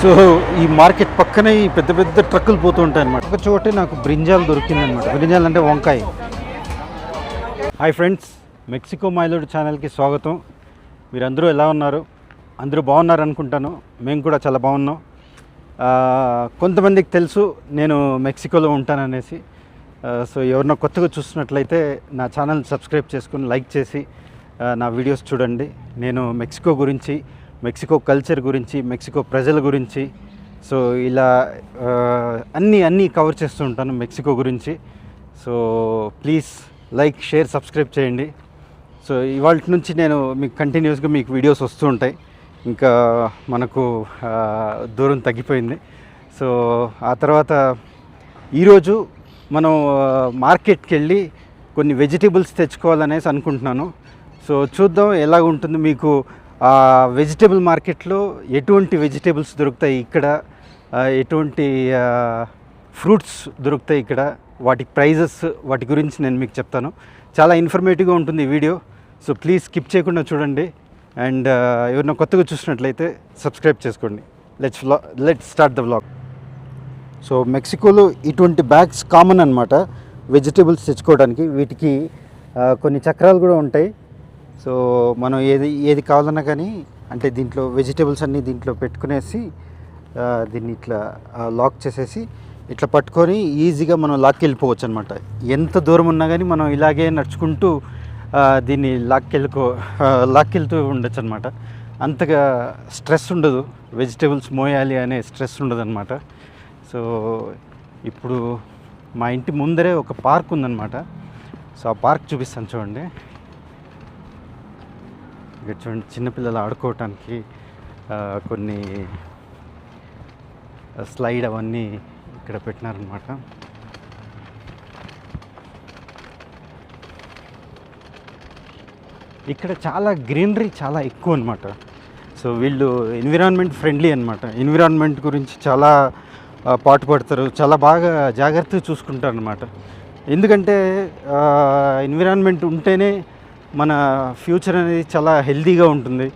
So ఈ market పక్కనే ఈ పెద్ద పెద్ద ట్రక్కులు పోతూ ఉంటాయి అనమాట. ఒక చోటే నాకు బ్రింజాల్ దొరికిందనమాట. బ్రింజాల్ అంటే వంకాయ. హాయ్ ఫ్రెండ్స్, మెక్సికో మైలోడ్ ఛానల్కి స్వాగతం. మీరందరూ ఎలా ఉన్నారు? అందరూ బాగున్నారు అనుకుంటాను. మేము కూడా చాలా బాగున్నాం. కొంతమందికి తెలుసు నేను మెక్సికోలో ఉంటాననేసి. సో ఎవరినో కొత్తగా చూస్తున్నట్లయితే నా ఛానల్ సబ్స్క్రైబ్ చేసుకుని లైక్ చేసి నా వీడియోస్ చూడండి. నేను మెక్సికో గురించి, మెక్సికో కల్చర్ గురించి, మెక్సికో ప్రజల గురించి, సో ఇలా అన్నీ కవర్ చేస్తూ ఉంటాను మెక్సికో గురించి. So please like, share, subscribe చేయండి. సో ఇవాళ నుంచి నేను మీకు కంటిన్యూస్గా మీకు వీడియోస్ వస్తూ ఉంటాయి. ఇంకా మనకు దూరం తగ్గిపోయింది. సో ఆ తర్వాత ఈరోజు మనం మార్కెట్కి వెళ్ళి కొన్ని వెజిటేబుల్స్ తెచ్చుకోవాలనేసి అనుకుంటున్నాను. సో చూద్దాం ఎలా ఉంటుంది. మీకు వెజిటేబుల్ మార్కెట్లో ఎటువంటి వెజిటేబుల్స్ దొరుకుతాయి, ఇక్కడ ఎటువంటి ఫ్రూట్స్ దొరుకుతాయి, ఇక్కడ వాటి ప్రైజెస్, వాటి గురించి నేను మీకు చెప్తాను. చాలా ఇన్ఫర్మేటివ్గా ఉంటుంది ఈ వీడియో. సో ప్లీజ్ స్కిప్ చేయకుండా చూడండి. అండ్ ఎవరైనా కొత్తగా చూసినట్లయితే సబ్స్క్రైబ్ చేసుకోండి. Let's start the vlog. So మెక్సికోలో ఇటువంటి బ్యాగ్స్ కామన్ అనమాట వెజిటేబుల్స్ తెచ్చుకోవడానికి. వీటికి కొన్ని చక్రాలు కూడా ఉంటాయి. సో మనం ఏది కావాలన్నా కానీ, అంటే దీంట్లో వెజిటేబుల్స్ అన్నీ దీంట్లో పెట్టుకునేసి దీన్ని ఇట్లా లాక్ చేసేసి ఇట్లా పట్టుకొని ఈజీగా మనం లాక్కెళ్ళిపోవచ్చు అనమాట. ఎంత దూరం ఉన్నా కానీ మనం ఇలాగే నడుచుకుంటూ దీన్ని లాక్కెళ్తూ ఉండొచ్చు అనమాట. అంతగా స్ట్రెస్ ఉండదు, వెజిటేబుల్స్ మోయాలి అనే స్ట్రెస్ ఉండదు అనమాట. సో ఇప్పుడు మా ఇంటి ముందరే ఒక పార్క్ ఉందన్నమాట. సో ఆ పార్క్ చూపిస్తాను చూడండి. ఇక్కడ చూడండి, చిన్నపిల్లలు ఆడుకోవటానికి కొన్ని స్లైడ్ అవన్నీ ఇక్కడ పెట్టినారనమాట. ఇక్కడ చాలా గ్రీనరీ చాలా ఎక్కువ అనమాట. సో వీళ్ళు ఎన్విరాన్మెంట్ ఫ్రెండ్లీ అనమాట. ఎన్విరాన్మెంట్ గురించి చాలా పాటుపడతారు, చాలా బాగా జాగ్రత్తగా చూసుకుంటారు అనమాట. ఎందుకంటే ఎన్విరాన్మెంట్ ఉంటేనే మన ఫ్యూచర్ అనేది చాలా హెల్తీగా ఉంటుంది.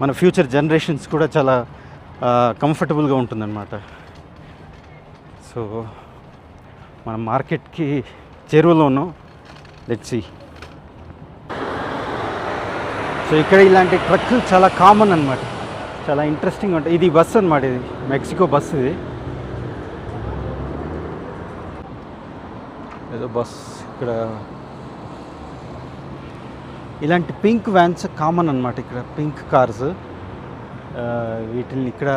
మన ఫ్యూచర్ జనరేషన్స్ కూడా చాలా కంఫర్టబుల్గా ఉంటుందన్నమాట. సో మన మార్కెట్కి చేరువలో ఉన్నాం. Let's see. సో ఇక్కడ ఇలాంటి ట్రక్కులు చాలా కామన్ అనమాట. చాలా ఇంట్రెస్టింగ్ ఉంటుంది. ఇది బస్ అనమాట, ఇది మెక్సికో బస్. ఇది ఏదో బస్. ఇక్కడ ఇలాంటి పింక్ వ్యాన్స్ కామన్ అనమాట. ఇక్కడ పింక్ కార్స్, వీటిని ఇక్కడ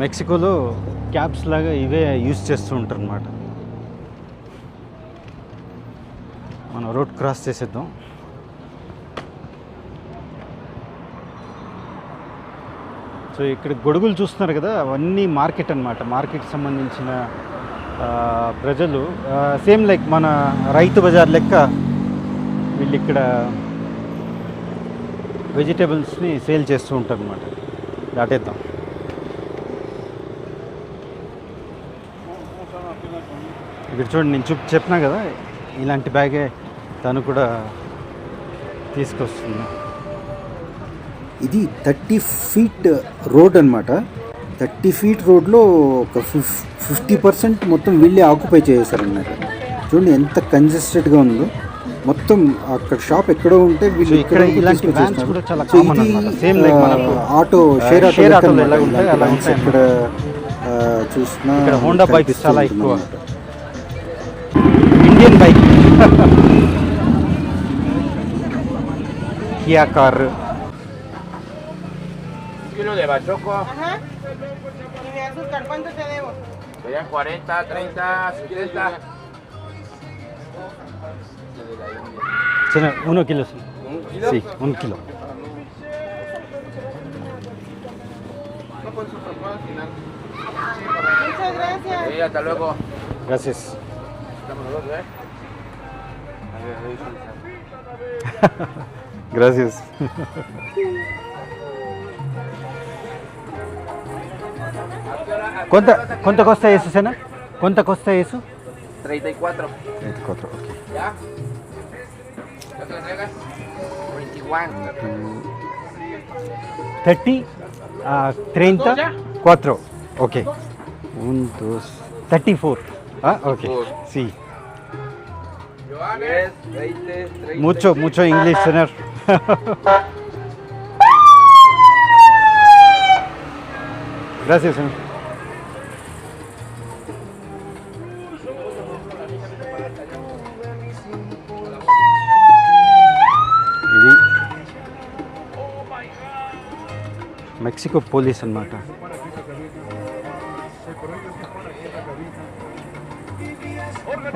మెక్సికోలో క్యాబ్స్ లాగా ఇవే యూజ్ చేస్తూ ఉంటారు అనమాట. మనం రోడ్ క్రాస్ చేసేద్దాం. సో ఇక్కడ గొడుగులు చూస్తున్నారు కదా, అవన్నీ మార్కెట్ అనమాట. మార్కెట్కి సంబంధించిన ప్రజలు సేమ్ లైక్ మన రైతు బజార్ లెక్క వీళ్ళు ఇక్కడ వెజిటేబుల్స్ని సేల్ చేస్తూ ఉంటారు అనమాట. దాటేద్దాం. ఇక్కడ చూడండి, నేను చెప్పినా కదా ఇలాంటి బ్యాగే తను కూడా తీసుకొస్తుంది. ఇది 30 ఫీట్ రోడ్ అనమాట. 30 ఫీట్ రోడ్లో ఒక 50% మొత్తం వీళ్ళే ఆక్యుపై చేశారన్నమాట. చూడండి ఎంత కంజెస్టెడ్గా ఉందో. మొత్తం అక్కడ షాప్ ఎక్కడో ఉంటే వీళ్ళు ఇక్కడ ఇలాంటి వ్యాన్స్ కూడా చాలా కామన్ అన్నమాట. సేమ్ లైక్ మనకు ఆటో షేర్ ఆటోలు ఎలా ఉంటాయి అలా ఉంటాయి. ఇక్కడ చూసినా ఇక్కడ హోండా బైక్స్ చాలా ఎక్కువ. Indian bike, Kia car. Kilo de bachoco. Ajá. Y de azúcar, ¿cuánto te debo? Serían 40, 30, 70. Señor, 1 kilo. ¿1 kilo? Sí, 1 kilo. No con su propósito final. Muchas gracias. Sí, hasta luego. Gracias. Estamos los dos, ¿eh? Gracias. ¿Cuánto cuesta eso, Sena? ¿Cuánto cuesta eso? 34. 34, ok. ¿Ya? ¿Cuánto le entregas? 21. 30? 30, 4. Ok. 1, 2, 34. Ah, ok. Sí. Joanes, 20, 30. Mucho inglés, señor. Gracias, señor. ఇది Mexico police అన్నమాట.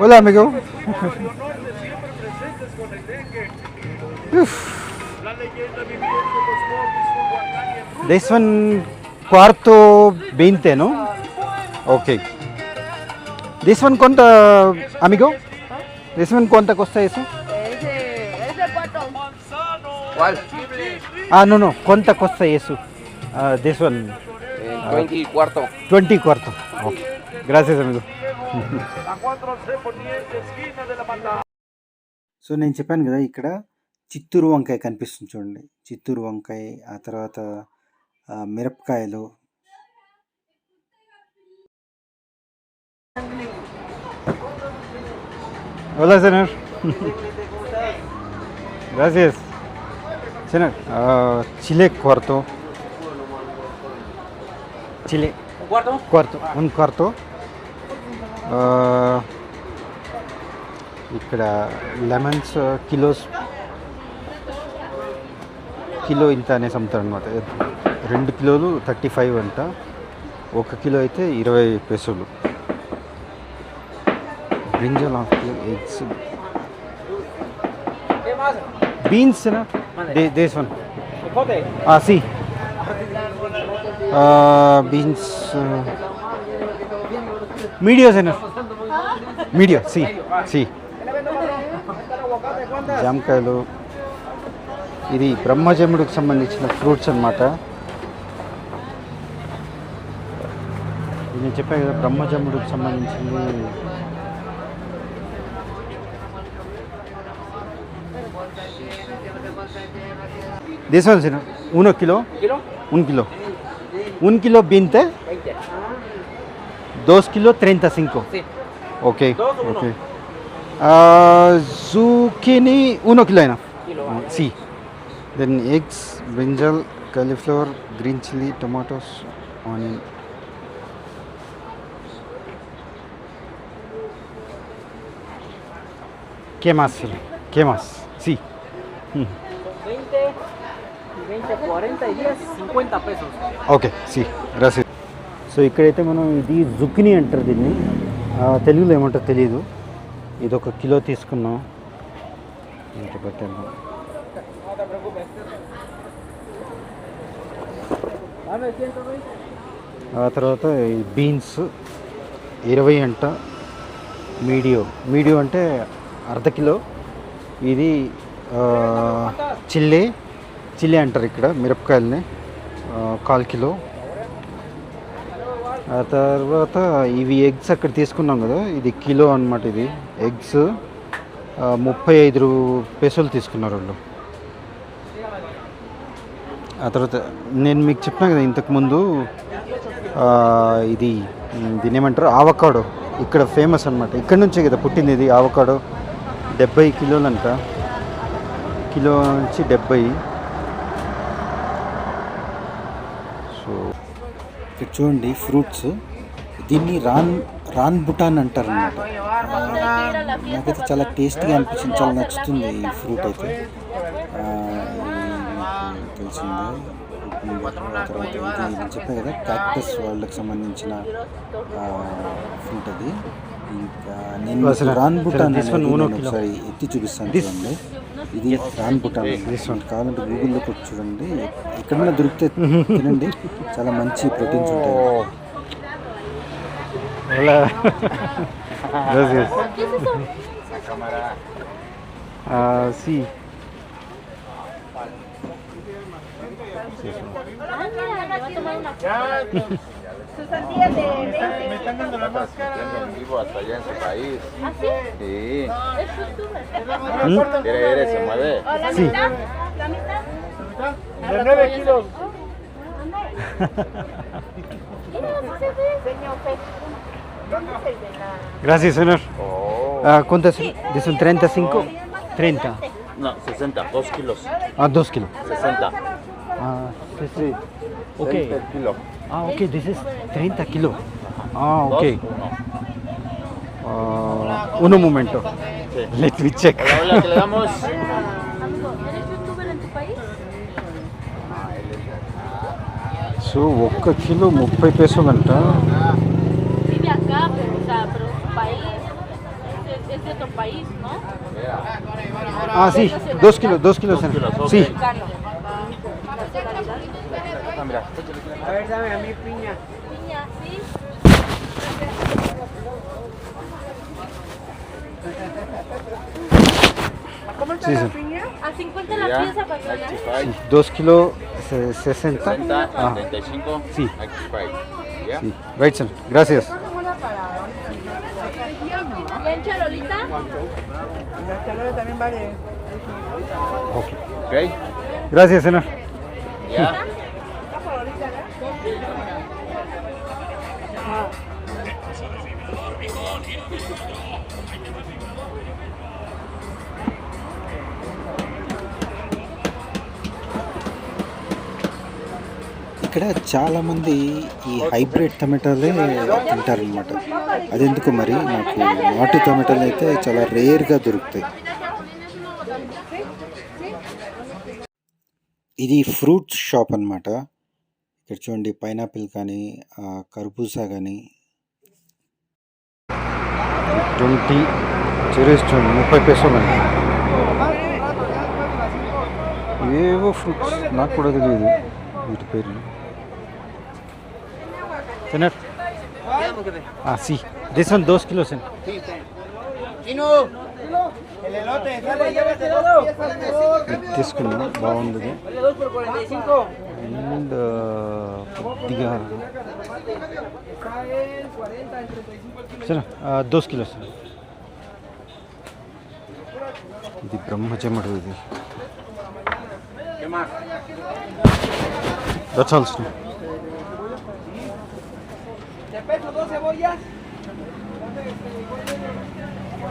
Hola, amigo. This one cuarto 20, ¿no? Okay. This one cuánto, amigo? This one cuánto cuesta eso? Ese 4. ¿Cuál? No. ¿Cuánto cuesta eso? This one. 20 y cuarto. 20 cuarto. Okay. Gracias, amigo. So నేను చెప్పాను కదా ఇక్కడ చిత్తూరు వంకాయ కనిపిస్తుంది చూడండి. చిత్తూరు వంకాయ, ఆ తర్వాత మిరపకాయలు. Hola, señor. Gracias. Señor, chile cuarto. Chile. Cuarto. Un cuarto. ఇక్కడ లెమన్స్ కిలో ఇంత అనేసి అమ్ముతారు అనమాట. 2 కిలోలు 35 అంట, 1 కిలో అయితే 20 పెసలు. Brinjal half kilo, eggs, beans this one సి బీన్స్ మీడియో సెనర్ మీడియో సి జామకాయలు. ఇది బ్రహ్మజముడికి సంబంధించిన ఫ్రూట్స్ అన్నమాట. నేను చెప్పాను కదా బ్రహ్మజముడికి సంబంధించింది. దేశవాళీ sir 1 kilo 1 kilo 1 kilo 20, 2 kilo 35. Okay okay. zucchini 1 kilo enough. See. Then eggs, brinjal, cauliflower, green chili, tomatoes, onion. ¿Qué más? ¿Qué más? Sí. 20, 40 y 10, 50 pesos. Okay C రాసి. సో ఇక్కడైతే మనం ఇది జుక్కినీ అంటారు దీన్ని, తెలుగులో ఏమంటారో తెలియదు. ఇది 1 కిలో తీసుకున్నాం. ఇంత పెట్టాను. ఆ తర్వాత బీన్స్ 20 అంట. మీడియో అంటే 1/2 కిలో. ఇది చిల్లీ అంటారు ఇక్కడ మిరపకాయలని, 1/4 కిలో. ఆ తర్వాత ఇవి ఎగ్స్ అక్కడ తీసుకున్నాం కదా, ఇది కిలో అన్నమాట. ఇది ఎగ్స్ 35 పెసలు తీసుకున్నారు వాళ్ళు. ఆ తర్వాత నేను మీకు చెప్పినా కదా ఇంతకుముందు, దీని ఏమంటారు ఆవకాడో ఇక్కడ ఫేమస్ అన్నమాట. ఇక్కడ నుంచే కదా పుట్టింది ఇది ఆవకాడో. 70 కిలోలంట, కిలో నుంచి 70. సో ఇక్కడ చూడండి ఫ్రూట్స్, దీన్ని రాన్ బుటాన్ అంటారు అన్నమాట. నాకైతే చాలా టేస్టీగా అనిపించింది, చాలా నచ్చుతుంది ఈ ఫ్రూట్ అయితే. తెలిసిందే. తర్వాత ఇది నేను చెప్పాను కదా క్యాక్టస్ వాళ్ళకి సంబంధించిన ఫ్రూట్ అది. ఇంకా నేను రాన్ బుటాన్ ఒకసారి ఎత్తి చూపిస్తాను చూడండి. ఇది రాన్ బుటాన్. కావాలంటే గూగుల్లో కొట్టి చూడండి, ఎక్కడైనా దొరికితే తినండి, చాలా మంచి ప్రోటీన్స్ ఉంటాయి. Sí. Sus sandías de 20. Me están dando la máscara. En vivo hasta allá en su país. ¿Ah, sí? Sí. Es youtuber. ¿Quiere se mueve? ¿O la Sí. mitad? ¿La mitad? De 9 kilos. Señor Pez, ¿dónde se ve la...? Gracias, señor. Oh. ¿Cuántas? Dicen 35. 30. No, 60, 2 kilos. 2 kilos. 60. Sí, sí. Ok. 20 kilo. Ok, this is 30 kilos. Ok. 2, 1. Un momento. Sí. Let me check. Hola, hola, ¿qué le damos? Amigo, ¿eres youtuber en tu país? So 1 kilo 30 pesos. Vive acá, pero, o sea, pero su país es de otro país, ¿no? Sí, 2 kilos, 2 kilos. 2 kilos, ok. Sí. Mexicano. Ah, mira. A ver, dame a mí piña. Niña, ¿sí? ¿Cómo está Sí, la sí. piña? A 50 la Ya. pieza, patrona. 65. 2 kilos 60. 60, Ah, 75. sí, 65. ¿Ya? sí. Right, sir. Gracias. ¿Bien, Charolita? La charola también vale. Ok. Gracias, señor. ¿Ya? ఇక్కడ చాలా మంది ఈ hybrid టమాటాలే తింటారనమాట. అదెందుకు మరి నాకు నాటు టమాటాలు అయితే చాలా రేర్గా దొరుకుతాయి. ఇది ఫ్రూట్స్ షాప్ అన్నమాట. ఇక్కడ చూడండి పైనాపిల్ కానీ కర్బూజా కానీ 20 చెరీస్ చూడండి 30 pesos అండి. ఏవో ఫ్రూట్స్ నాకు కూడా తెలియదు వీటి పేర్లు. Señor. Sí. This one 2 kilos. ¡Chino! El elote, sale, llévate 2 piezas. తీసుకున్నాను బాగుంది. 2 por 45. అండ్ కొద్దిగా Está en 40, en 35 el kilo. సరే 2 kilos. ఇది బ్రహ్మజముడు ఇది. ¿Qué más? That's all sir. ¿Te peso 2 cebollas?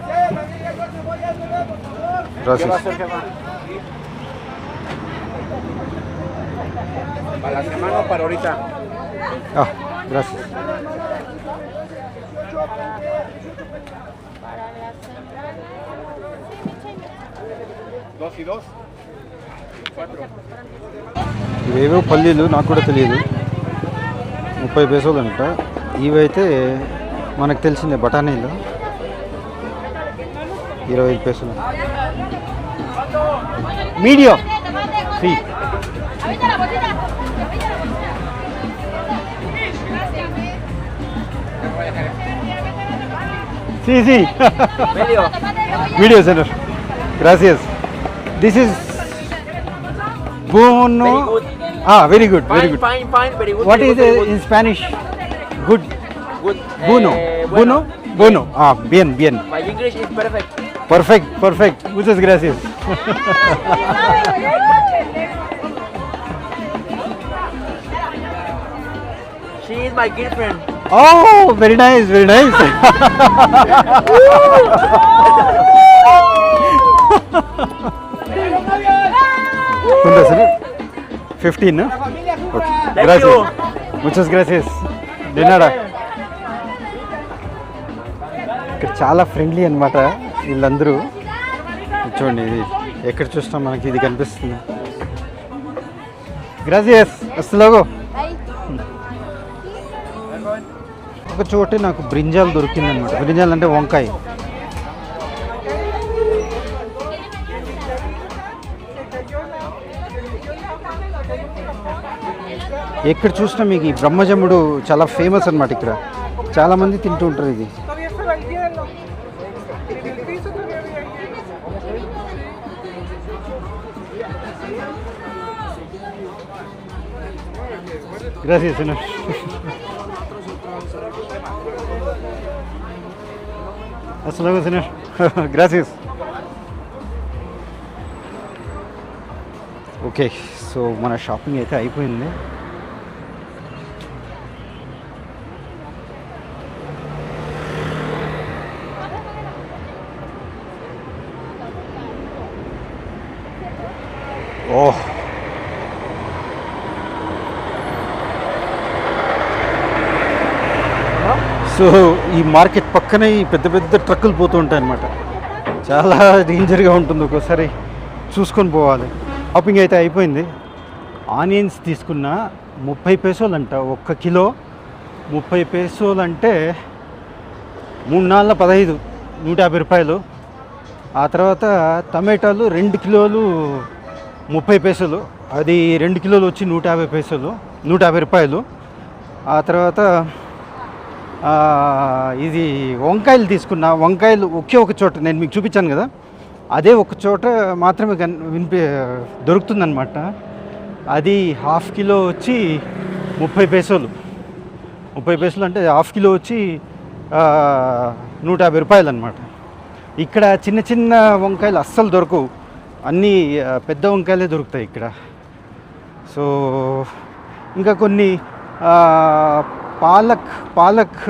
¿Qué va a grasses. ser, jefa? ¿Para la semana o para ahorita? Grasses. Para la semana... 2 y 2. 4. ఇవేవో పల్లీలు నాకు కూడా తెలియదు. 30 pesos అంట. ఇవైతే మనకు తెలిసిందే బఠానీలు 25 pesos. Medium. Sí. Sí, sí. Medio. Medio, señor. Gracias. This is Bono. Very good. Very good, very Fine, good. fine, very good. What very is good, very in Spanish? Good. good. Bono. Bueno. Bono. Bien, bien. My English is perfect. Perfect, perfect. Muchas gracias. She is my girlfriend. Oh, very nice, very nice. ¿Cuánto es? 15, ¿no? Okay. Thank Gracias. you. Muchas gracias. De nada. ఇక్కడ చాలా friendly అన్నమాట వీళ్ళందరూ. చూడండి ఇది ఎక్కడ చూసినా మనకి ఇది కనిపిస్తుంది. గ్రాసియస్. హasta ఒక చోట నాకు బ్రింజాల్ దొరికిందనమాట. బ్రింజాల్ అంటే వంకాయ. ఎక్కడ చూసినా మీకు ఈ బ్రహ్మజముడు చాలా ఫేమస్ అన్నమాట. ఇక్కడ చాలామంది తింటూ ఉంటారు ఇది. Gracias, señor. Hasta luego, señor. Gracias. Okay, so మన షాపింగ్ అయితే అయిపోయింది. ఓహ్, సో ఈ మార్కెట్ పక్కనే ఈ పెద్ద పెద్ద ట్రక్కులు పోతూ ఉంటాయి అన్నమాట. చాలా డేంజర్గా ఉంటుంది, ఒక్కోసారి చూసుకొని పోవాలి. షాపింగ్ అయితే అయిపోయింది. ఆనియన్స్ తీసుకున్న 30 పైసలు అంట, 1 కిలో 30 పైసలు అంటే 3 4 15, 150 రూపాయలు. ఆ తర్వాత టమాటాలు 2 కిలోలు 30 పైసలు, అది 2 కిలోలు వచ్చి 150 పైసలు, 150 రూపాయలు. ఆ తర్వాత ఇది వంకాయలు తీసుకున్న. వంకాయలు ఒకే ఒక చోట నేను మీకు చూపించాను కదా, అదే ఒక చోట మాత్రమే దొరుకుతుందన్నమాట. అది 1/2 కిలో వచ్చి 30 పైసలు. 30 పైసలు అంటే 1/2 కిలో వచ్చి 150 రూపాయలు అనమాట. ఇక్కడ చిన్న చిన్న వంకాయలు అస్సలు దొరకవు, అన్నీ పెద్ద వంకాయలే దొరుకుతాయి ఇక్కడ. సో ఇంకా కొన్ని పాలక్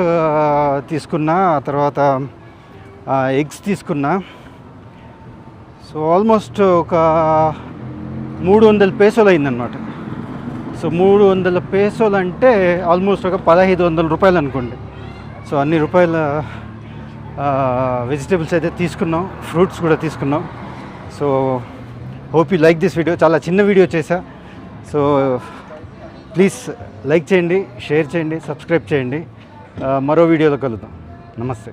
తీసుకున్నా, ఆ తర్వాత ఎగ్స్ తీసుకున్నా. సో ఆల్మోస్ట్ ఒక 300 పైసలు అయిందనమాట. సో 300 పైసలు అంటే ఆల్మోస్ట్ ఒక 1500 రూపాయలు అనుకోండి. సో అన్ని రూపాయల వెజిటేబుల్స్ అయితే తీసుకున్నాం, ఫ్రూట్స్ కూడా తీసుకున్నాం. So hope you like this video. చాలా చిన్న వీడియో చేశా. సో ప్లీజ్ లైక్ చేయండి, షేర్ చేయండి, సబ్స్క్రైబ్ చేయండి. మరో వీడియోలో కలుద్దాం. నమస్తే.